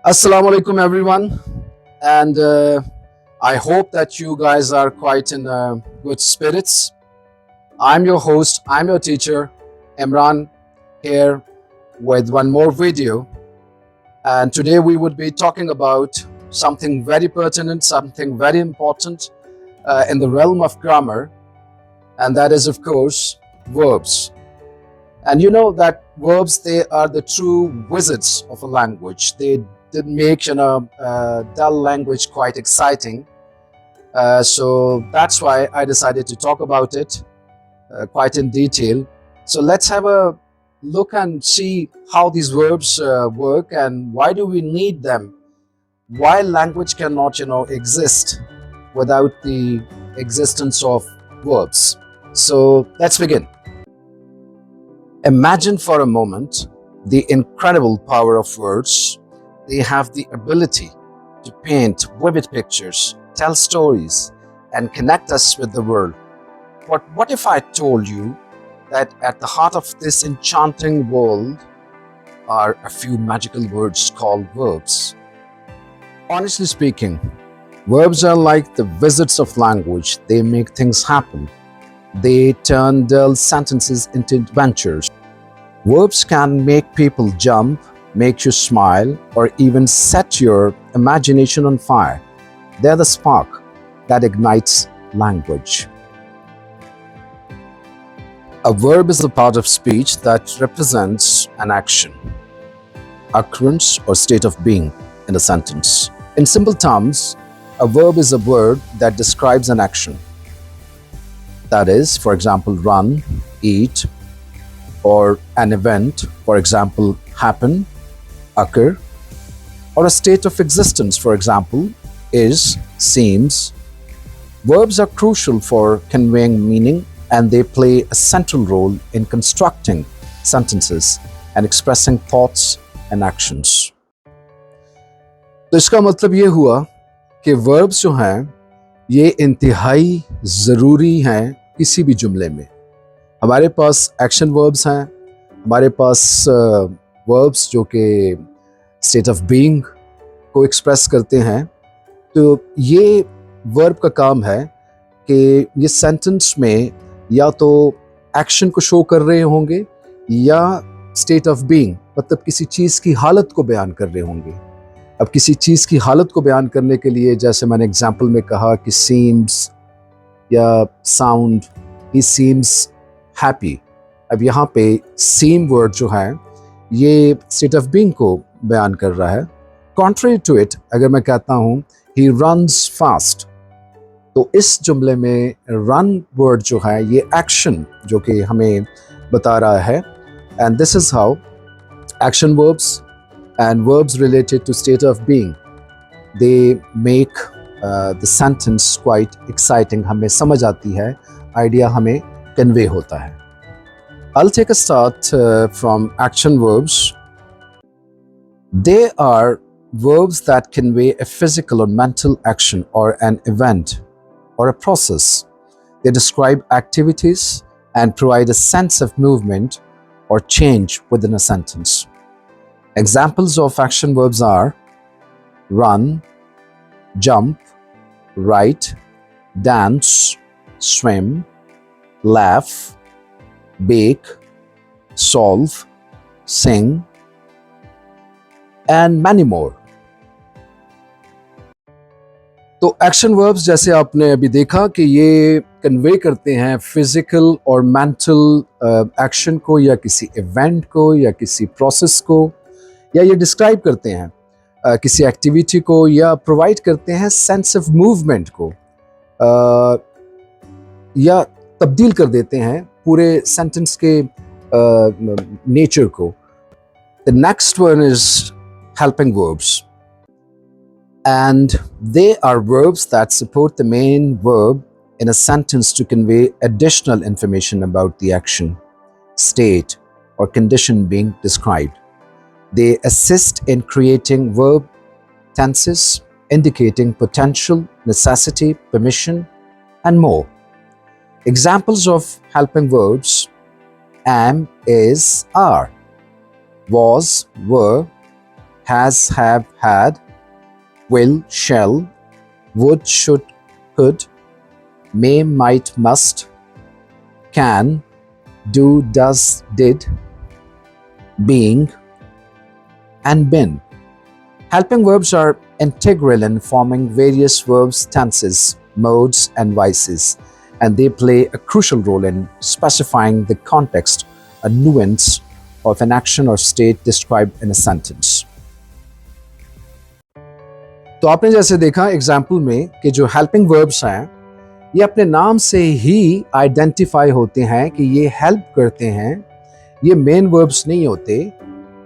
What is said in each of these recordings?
Assalamu alaikum, everyone, and I hope that you guys are quite in good spirits. I'm your host, I'm your teacher, Imran, here with one more video. And today we would be talking about something very pertinent, something very important in the realm of grammar, and that is, of course, verbs. And you know that verbs, they are the true wizards of a language. They did make dull language quite exciting. So that's why I decided to talk about it quite in detail. So let's have a look and see how these verbs work and why do we need them. Why language cannot, exist without the existence of verbs. So let's begin. Imagine for a moment the incredible power of words. They have the ability to paint vivid pictures, tell stories, and connect us with the world. But what if I told you that at the heart of this enchanting world are a few magical words called verbs? Honestly speaking, verbs are like the wizards of language. They make things happen. They turn dull sentences into adventures. Verbs can make people jump, make you smile, or even set your imagination on fire. They're the spark that ignites language. A verb is a part of speech that represents an action, occurrence, or state of being in a sentence. In simple terms, a verb is a word that describes an action. That is, for example, run, eat, or an event, for example, happen, occur, or a state of existence, for example, is, seems. Verbs are crucial for conveying meaning and they play a central role in constructing sentences and expressing thoughts and actions. तो इसका मतलब ये हुआ कि verbs जो हैं ये इंतहाई ज़रूरी हैं किसी भी जुमले में. हमारे पास एक्शन वर्ब्स हैं, हमारे पास वर्ब्स जो कि स्टेट ऑफ बीइंग को एक्सप्रेस करते हैं. तो ये वर्ब का काम है कि ये सेंटेंस में या तो एक्शन को शो कर रहे होंगे या स्टेट ऑफ बीइंग मतलब किसी चीज़ की हालत को बयान कर रहे होंगे. अब किसी चीज़ की हालत को बयान करने के लिए जैसे मैंने एग्जांपल में कहा कि सीम्स या साउंड, ही सीम्स हैप्पी. अब यहाँ पे सेम वर्ड जो है ये स्टेट ऑफ बीइंग को बयान कर रहा है. कॉन्ट्ररी टू इट, अगर मैं कहता हूँ ही रन्स फास्ट, तो इस जुमले में रन वर्ड जो है ये एक्शन जो कि हमें बता रहा है. And this is how action verbs and verbs related to state of being they make the sentence quite exciting. हमें समझ आती है, आइडिया हमें convey होता है. I'll take a start from action verbs. They are verbs that convey a physical or mental action or an event or a process. They describe activities and provide a sense of movement or change within a sentence. Examples of action verbs are run, jump, write, dance, swim, laugh, bake, solve, sing, and many more. तो action verbs जैसे आपने अभी देखा कि ये convey करते हैं physical और मेंटल एक्शन को या किसी इवेंट को या किसी प्रोसेस को, या ये डिस्क्राइब करते हैं किसी एक्टिविटी को या प्रोवाइड करते हैं सेंस ऑफ मूवमेंट को, या तब्दील कर देते हैं पूरे सेंटेंस के नेचर को. The next one is helping verbs and they are verbs that support the main verb in a sentence to convey additional information about the action, state, or condition being described. They assist in creating verb tenses indicating potential, necessity, permission, and more. Examples of helping verbs: am, is, are, was, were, has, have, had, will, shall, would, should, could, may, might, must, can, do, does, did, being, and been. Helping verbs are integral in forming various verbs, tenses, modes, and voices, and they play a crucial role in specifying the context, a nuance of an action or state described in a sentence. तो आपने जैसे देखा example में कि जो helping verbs हैं ये अपने नाम से ही आइडेंटिफाई होते हैं कि ये हेल्प करते हैं, ये मेन वर्ब्स नहीं होते,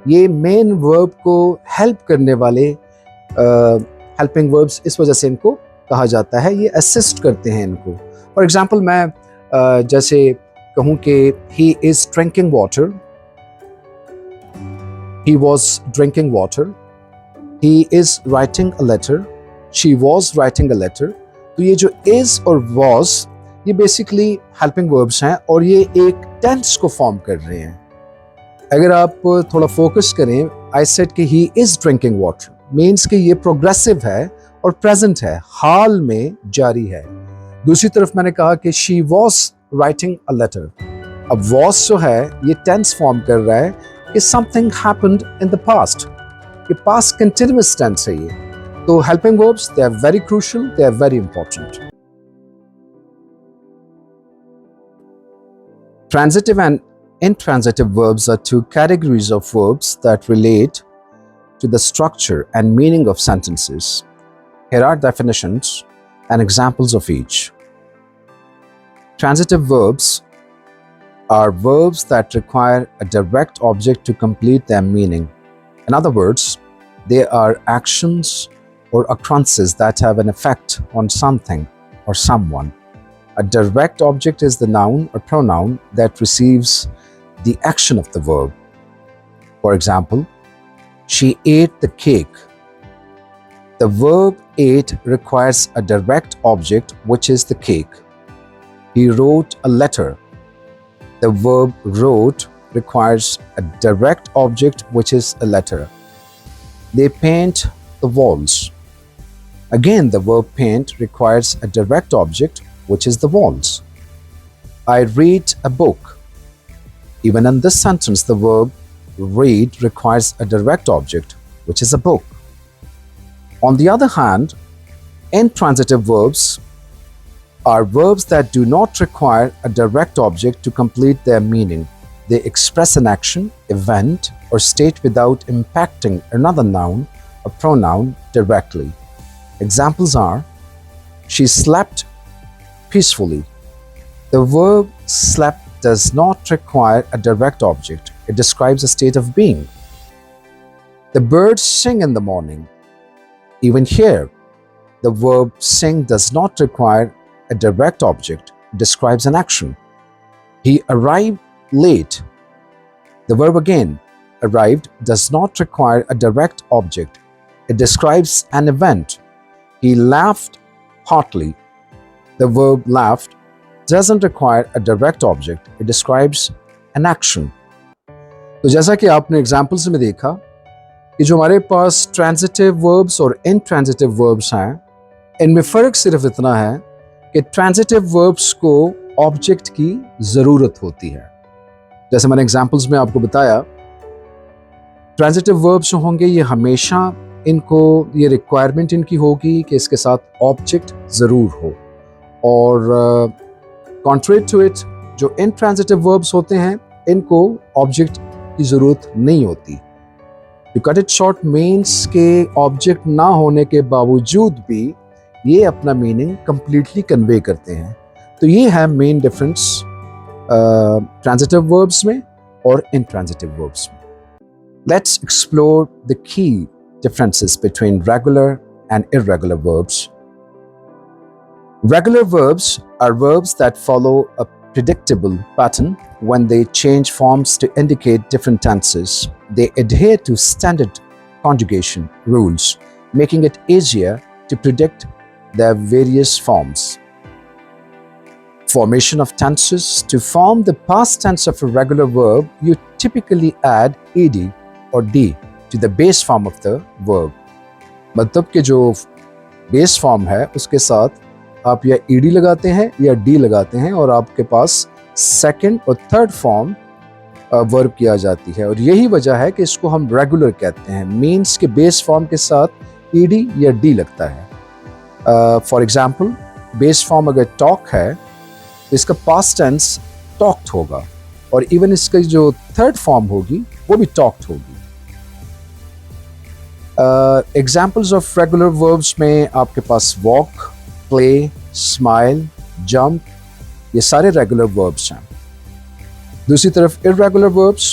ये मेन वर्ब को हेल्प करने वाले हेल्पिंग वर्ब्स इस वजह से इनको कहा जाता है, ये असिस्ट करते हैं इनको. फॉर एग्जांपल मैं जैसे कहूँ कि he is drinking water, he was drinking water, he is writing a letter, she was writing a letter. तो ये जो इज़ और वॉज ये बेसिकली हेल्पिंग वर्ब्स हैं और ये एक टेंस को फॉर्म कर रहे हैं. अगर आप थोड़ा फोकस करें, आई सेड कि he is drinking water means कि ये प्रोग्रेसिव है और प्रेजेंट है, हाल में जारी है. दूसरी तरफ मैंने कहा कि she was writing a letter. अब वॉज जो है ये टेंस फॉर्म कर रहा है कि something happened in the past, ये पास्ट कंटिन्यूअस टेंस है ये. तो helping verbs they are very crucial, they are very important. Transitive and intransitive verbs are two categories of verbs that relate to the structure and meaning of sentences. Here are definitions and examples of each. Transitive verbs are verbs that require a direct object to complete their meaning. In other words, they are actions or occurrences that have an effect on something or someone. A direct object is the noun or pronoun that receives the action of the verb. For example, she ate the cake. The verb ate requires a direct object, which is the cake. He wrote a letter. The verb wrote requires a direct object, which is a letter. They paint the walls. Again, the verb paint requires a direct object, which is the walls. I read a book. Even in this sentence, the verb read requires a direct object, which is a book. On the other hand, intransitive verbs are verbs that do not require a direct object to complete their meaning. They express an action, event, or state without impacting another noun or pronoun directly. Examples are, she slept peacefully. The verb slept does not require a direct object. It describes a state of being. The birds sing in the morning. Even here, the verb sing does not require a direct object. It describes an action. He arrived late. The verb again, arrived, does not require a direct object. It describes an event. He laughed heartily. The verb laughed doesn't require a direct object. It describes an action. तो जैसा कि आपने examples में देखा कि जो हमारे पास transitive verbs और इनट्रांजिटिव वर्ब्स हैं, इनमें फ़र्क सिर्फ इतना है कि ट्रांजिटिव वर्ब्स को ऑब्जेक्ट की ज़रूरत होती है. जैसे मैंने एग्जाम्पल्स में आपको बताया, ट्रांजिटिव वर्ब्स जो होंगे ये हमेशा इनको ये रिक्वायरमेंट इनकी होगी कि इसके साथ ऑब्जेक्ट ज़रूर हो. और कॉन्ट्रेरी टू इट, जो इनट्रांजिटिव वर्ब्स होते हैं इनको ऑब्जेक्ट की ज़रूरत नहीं होती. To cut it short means के ऑब्जेक्ट ना होने के बावजूद भी ये अपना मीनिंग कंप्लीटली कन्वे करते हैं. तो ये है मेन डिफरेंस ट्रांजिटिव वर्ब्स में और इनट्रांजिटिव वर्ब्स में. Let's explore the key differences between regular and irregular verbs. Regular verbs are verbs that follow a predictable pattern when they change forms to indicate different tenses. They adhere to standard conjugation rules, making it easier to predict their various forms. Formation of tenses. To form the past tense of a regular verb, you typically add ed or d to the base form of the verb. मतलब कि जो base form है उसके साथ आप या ED लगाते हैं या डी लगाते हैं और आपके पास सेकंड और थर्ड फॉर्म वर्ब किया जाती है, और यही वजह है कि इसको हम रेगुलर कहते हैं। मीन्स के बेस फॉर्म के साथ ईडी या डी लगता है। फॉर एग्जाम्पल, बेस फॉर्म अगर टॉक है तो इसका पास्ट टेंस टॉक्ड होगा, और इवन इसका जो थर्ड फॉर्म होगी वो भी टॉक्ड होगी। एग्जाम्पल्स ऑफ रेगुलर वर्ब्स में आपके पास वॉक, प्ले, स्माइल, जंप, ये सारे रेगुलर वर्ब्स हैं। दूसरी तरफ irregular verbs.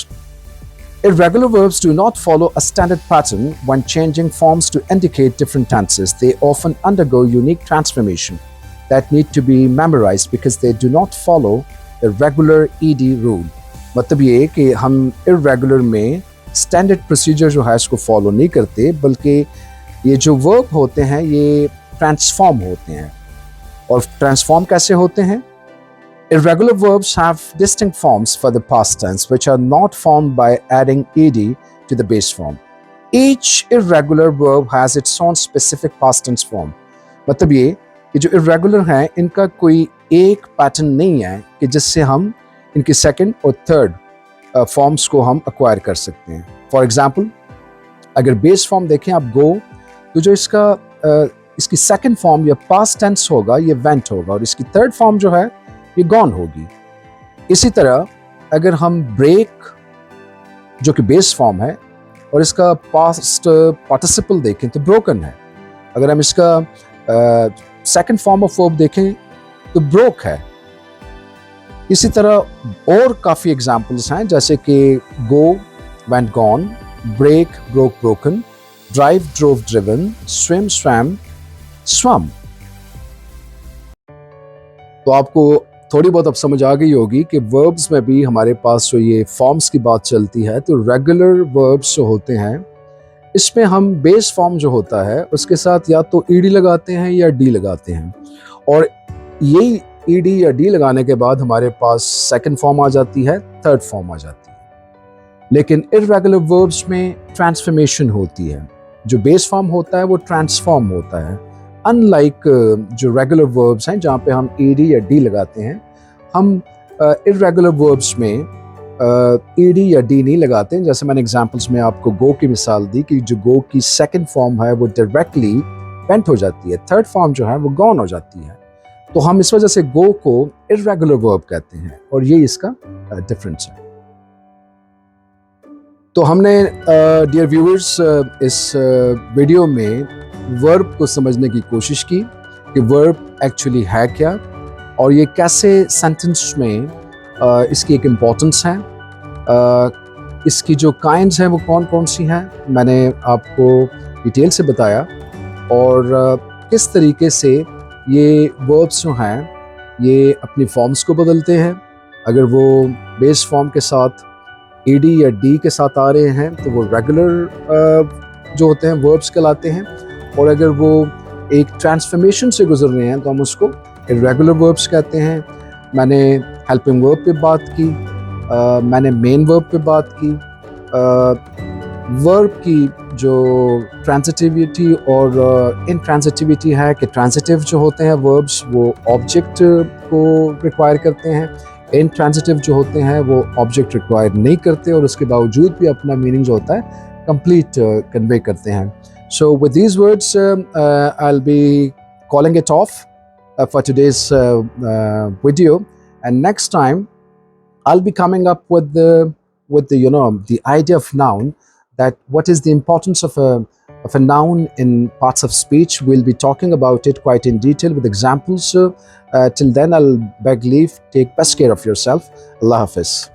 Irregular verbs do not follow a standard pattern when changing forms to indicate different tenses. They often undergo unique transformation that need to be memorized because they do not follow a regular ED rule. मतलब ये कि हम irregular में standard procedure जो है इसको follow नहीं करते, बल्कि ये जो verb होते हैं ये transform होते हैं। और transform कैसे होते हैं? Irregular verbs have distinct forms for the past tense which are not formed by adding ed to the base form. Each irregular verb has its own specific past tense form. मतलब ये कि जो irregular हैं इनका कोई एक pattern नहीं है कि जिससे हम इनके सेकंड और थर्ड फॉर्म्स को हम अक्वायर कर सकते हैं। फॉर एग्जाम्पल, अगर बेस फॉर्म देखें आप गो, तो जो इसकी सेकंड फॉर्म या पास्ट टेंस होगा ये वेंट होगा, और इसकी थर्ड फॉर्म जो है ये गॉन होगी। इसी तरह अगर हम ब्रेक, जो कि बेस फॉर्म है, और इसका पास्ट पार्टिसिपल देखें तो ब्रोकन है। अगर हम इसका सेकंड फॉर्म ऑफ वर्ब देखें तो ब्रोक है। इसी तरह और काफ़ी एग्जाम्पल्स हैं, जैसे कि go, went gone, break, broke, broken, drive, drove, driven, swim, swam, swum. तो आपको थोड़ी बहुत अब समझ आ गई होगी कि वर्ब्स में भी हमारे पास जो ये फॉर्म्स की बात चलती है, तो रेगुलर वर्ब्स जो होते हैं इसमें हम बेस फॉर्म जो होता है उसके साथ या तो ईडी लगाते हैं या डी लगाते हैं, और यही ईडी या डी लगाने के बाद हमारे पास सेकंड फॉर्म आ जाती है, थर्ड फॉर्म आ जाती है। लेकिन इर्रेगुलर वर्ब्स में ट्रांसफॉर्मेशन होती है, जो बेस फॉर्म होता है वो ट्रांसफॉर्म होता है। अनलाइक जो रेगुलर वर्ब्स हैं जहाँ पे हम ईडी या डी लगाते हैं, हम इर्रेगुलर वर्ब्स में ईडी या डी नहीं लगाते हैं। जैसे मैंने एग्जांपल्स में आपको गो की मिसाल दी कि जो गो की सेकंड फॉर्म है वो डायरेक्टली वेंट हो जाती है, थर्ड फॉर्म जो है वो गॉन हो जाती है। तो हम इस वजह से गो को इर्रेगुलर वर्ब कहते हैं, और ये इसका डिफरेंस है। तो हमने डियर व्यूअर्स इस वीडियो में वर्ब को समझने की कोशिश की कि वर्ब एक्चुअली है क्या, और ये कैसे सेंटेंस में इसकी एक इम्पोर्टेंस है, इसकी जो काइंड्स हैं वो कौन कौन सी हैं मैंने आपको डिटेल से बताया, और किस तरीके से ये वर्ब्स जो हैं ये अपनी फॉर्म्स को बदलते हैं। अगर वो बेस फॉर्म के साथ ईडी या डी के साथ आ रहे हैं तो वो रेगुलर जो होते हैं वर्ब्स कहलाते हैं, और अगर वो एक ट्रांसफॉर्मेशन से गुजर रहे हैं तो हम उसको इर्रेगुलर वर्ब्स कहते हैं। मैंने हेल्पिंग वर्ब पे बात की, मैंने मेन वर्ब पे बात की, वर्ब की जो ट्रांजिटिविटी और इनट्रांजिटिविटी है कि ट्रांजिटिव जो होते हैं वर्ब्स वो ऑब्जेक्ट को रिक्वायर करते हैं, इनट्रांजिटिव जो होते हैं वो ऑब्जेक्ट रिक्वायर नहीं करते, और उसके बावजूद भी अपना मीनिंग जो होता है कंप्लीट कन्वे करते हैं। So with these words, I'll be calling it off for today's video, and next time I'll be coming up with the idea of noun, that what is the importance of a noun in parts of speech. We'll be talking about it quite in detail with examples. Till then, I'll beg leave. Take best care of yourself. Allah Hafiz.